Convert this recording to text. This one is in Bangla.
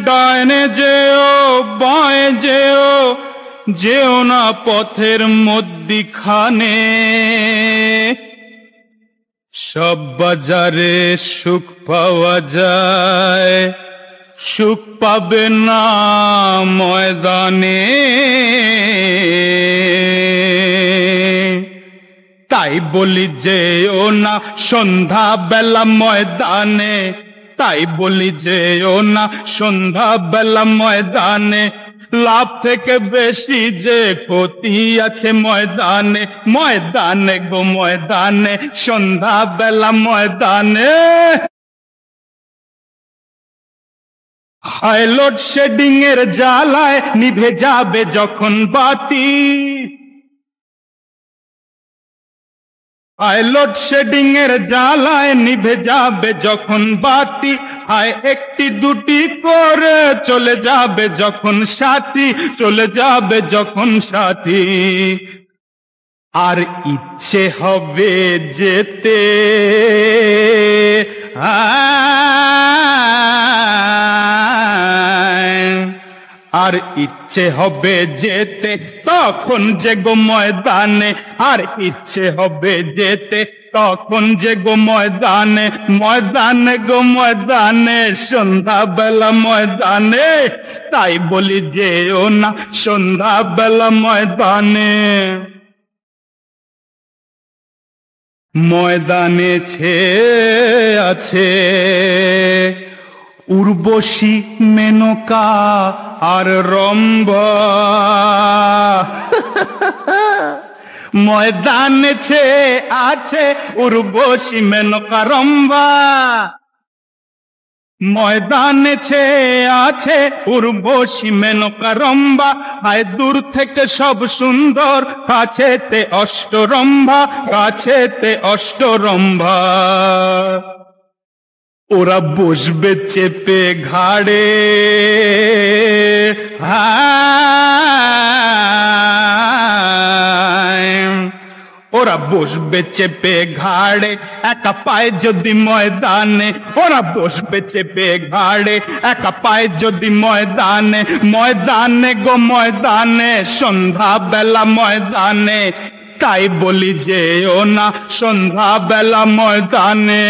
ডাইনে যেও বাঁয়ে যেও, যেও না পথের মধ্যিখানে। সব বাজারে সুখ পাওয়া যায়, সুখ পাবে না ময়দানে। তাই বলি যেও না সন্ধ্যা বেলা ময়দানে, তাই বলি যেও না সন্ধ্যা বেলা ময়দানে। লাভ থেকে বেশি যে ক্ষতি আছে ময়দানে, ময়দানে গো ময়দানে, সন্ধ্যা বেলা ময়দানে। হাই লোডশেডিং এর জ্বালায় নিভে যাবে যখন বাতি, হাই লোডশেডিং এর জ্বালায় নিভে যাবে যখন বাতি। হাই একটি দুটি করে চলে যাবে যখন সাথী, চলে যাবে যখন সাথী। আর ইচ্ছে হবে যেতে, আর ইচ্ছে হবে যেতে তখন যে গো ময়দানে, আর ইচ্ছে হবে যেতে তখন যে গো ময়দানে। ময়দানে গো ময়দানে, সন্ধ্যা বেলা ময়দানে। তাই বলি যেও না সন্ধ্যা বেলা ময়দানে। ময়দানে ছেয়ে আছে উর্বশী, মেনকা আর রম্ভা। ময়দানে ছেয়ে আছে উর্বশী, মেনকা, রম্ভা। ময়দানে ছেয়ে আছে উর্বশী, মেনকা, রম্ভা। হায় দূর থেকে সব সুন্দর, কাছেতে অষ্টরম্ভা, কাছেতে অষ্টরম্ভা। ওরা বসবে চেপে ঘাড়ে, ওরা বসবে চেপে ঘাড়ে একা পায়ে যদি ময়দানে, ওরা বসবে চেপে ঘাড়ে একা পায়ে যদি ময়দানে। ময়দানে গো ময়দানে, সন্ধ্যা বেলা ময়দানে। তাই বলি যেও না সন্ধ্যা বেলা ময়দানে।